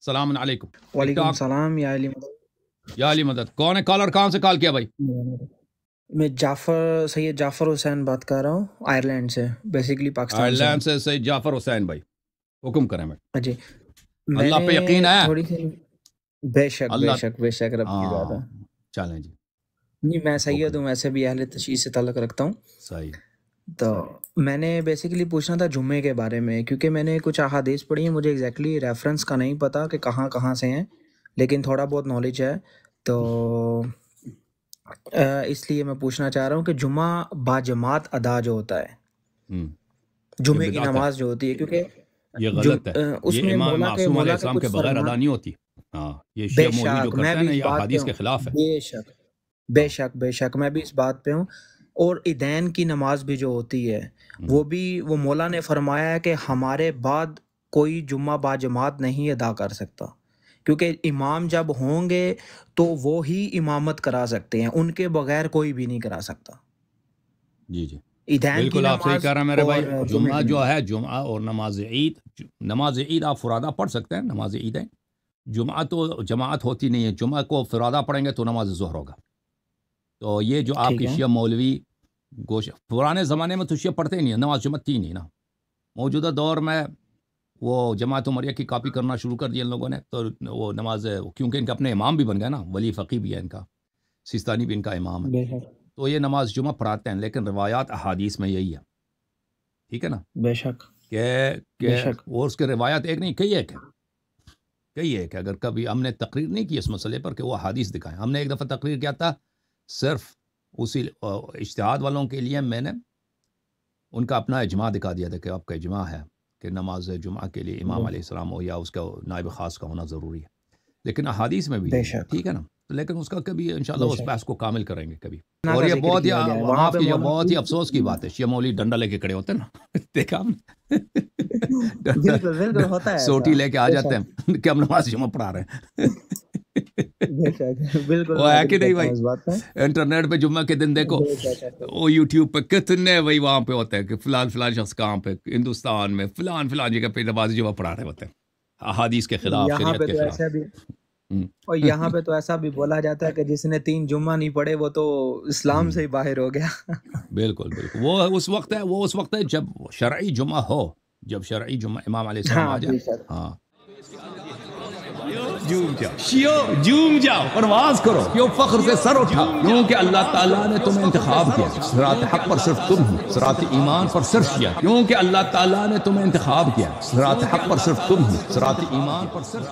सलाम अलैकुम। टिक वालेकुम टॉक। सलाम या अली या अली मदद। कौन है कॉलर? कहाँ से कॉल किया भाई? मैं सैयद जाफ़र हुसैन बात कर रहा हूँ आयरलैंड से, बेसिकली पाकिस्तान से आयरलैंड हूँ। से सैयद जाफर हुसैन भाई, हुक्म करें भाई। हाँ जी, अल्लाह पे यकीन मैंने है? थोड़ी सी बेशक अल्लाह। बेशक बेशक रब की ज़्यादा। हाँ, चलें जी। नहीं, मैं सैयद हुक्म। हूँ, वैसे भी अहले तशय्युस से ताल्लुक़ रखता हूँ। सही। तो मैंने बेसिकली पूछना था जुम्मे के बारे में, क्योंकि मैंने कुछ अहादीस पढ़ी हैं, मुझे एग्जैक्टली रेफरेंस का नहीं पता कि कहाँ कहाँ से हैं, लेकिन थोड़ा बहुत नॉलेज है। तो इसलिए मैं पूछना चाह रहा हूँ कि जुम्मा बाजमात अदा जो होता है, ये जुम्मे की बिदात है, नमाज जो होती है, क्योंकि ये गलत है। ये उसमें इमाम मासूम मौला के अलैहिस्सलाम के कुछ बगैर फरमा। अदा नहीं होती। हाँ, ये शिया मौलवी जो बेशक मैं करते हैं भी ना, इस ये बात पे अहादीस हूँ, के खिलाफ है। बेशक हाँ। बेशक बेशक मैं भी इस बात पे हूँ। और ईदैन की नमाज भी जो होती है, वो भी वो मौला ने फरमाया है कि हमारे बाद कोई जुम्मा बाजमात नहीं अदा कर सकता, क्योंकि इमाम जब होंगे तो वो ही इमामत करा सकते हैं, उनके बगैर कोई भी नहीं करा सकता। जी जी, ईदैन की बिल्कुल आप सही नमाज कह रहे हैं मेरे भाई। और जुम्मे जुम्मा की जो नमाज। है, जुम्मा और नमाज ईद, नमाज ईद आप फुरादा पढ़ सकते हैं, नमाज ईद है। जुम्मा तो जमात होती नहीं है, जुम्मा को फुरादा पढ़ेंगे तो नमाज ज़ुहर होगा। तो ये जो ठीक आपके है। शिया मौलवी गोश, पुराने ज़माने में तो शिया पढ़ते ही नहीं है, नमाज जुम्मत थी नहीं ना। मौजूदा दौर में वो जमात उमरिया की कॉपी करना शुरू कर दिया इन लोगों ने, तो वो नमाज, क्योंकि इनके अपने इमाम भी बन गए ना, वली फ़कीह भी है इनका, सिस्तानी भी इनका इमाम है, बेशक तो ये नमाज जुम्मा पढ़ाते हैं, लेकिन रिवायात अहादीस में यही है। ठीक है ना? बेशक कि बेशक वो उसके रिवायत एक नहीं, कई एक है, कई एक है। अगर कभी हमने तकरीर नहीं की इस मसले पर कि वो हदीस दिखाएं, हमने एक दफ़ा तकरीर किया था, सिर्फ उसी इज्तिहाद वालों के लिए मैंने उनका अपना इजमा दिखा दिया था कि आपका इजमा है कि नमाज जुमा के लिए इमाम अलैहिस्सलाम हो या उसका नायब ख़ास का होना ज़रूरी है, लेकिन अहादीस में भी यही है। बेशक ठीक है ना? तो लेकिन उसका कभी इंशाल्लाह उस बेशक बहस को कामिल करेंगे कभी। ना और का ये जिक्र बहुत ही किया गया है वहाँ माफ़ पे कीजिए, मौला बहुत ही अफसोस की बात है, शिया मौलवी डंडा लेके खड़े होते हैं ना देखा हमने डंडा, बिल्कुल बिल्कुल होता है ऐसा। सोटी लेके आ जाते बेशक हैं कि हम नमाज जुमा पढ़ा रहे हैं बेशक बिल्कुल वो मैं है एग्री कि नहीं करता भाई? हूँ इस बात पे। इंटरनेट पे जुम्मे के दिन देखो, बेशक वो यूट्यूब पे कितने वही वहाँ पे होते हैं कि फ़िलहाल फ़िलहाल शख्स कहाँ पे हिंदुस्तान में फ़िलहाल फ़िलहाल जगह पे नमाज जुमा पढ़ा रहे होते हैं, अहादीस के खिलाफ, यहाँ शरीयत पे के तो खिलाफ। ऐसा भी और यहाँ पे तो ऐसा भी बोला जाता है कि जिसने 3 जुम्मा नहीं पढ़े वो तो इस्लाम से ही बाहर हो गया। बिल्कुल बिल्कुल, वो उस वक्त है, वो उस वक्त है जब शरई जुमा हो, जब शरई जुमा इमाम अलैहिस्सलाम आ हाँ जाए। बेशक हाँ, झूम जाओ शियो, झूम जाओ, परवाज करो, क्यों फख्र से सर उठा, क्योंकि अल्लाह ताला ने तुम्हें इंतखाब किया, सिरात हक पर सिर्फ तुम हो, सिरात ईमान पर सिर्फ शिया, क्योंकि अल्लाह ताला ने तुम्हें इंतखाब किया, सिरात हक पर सिर्फ तुम हो, सिरात ईमान पर सिर्फ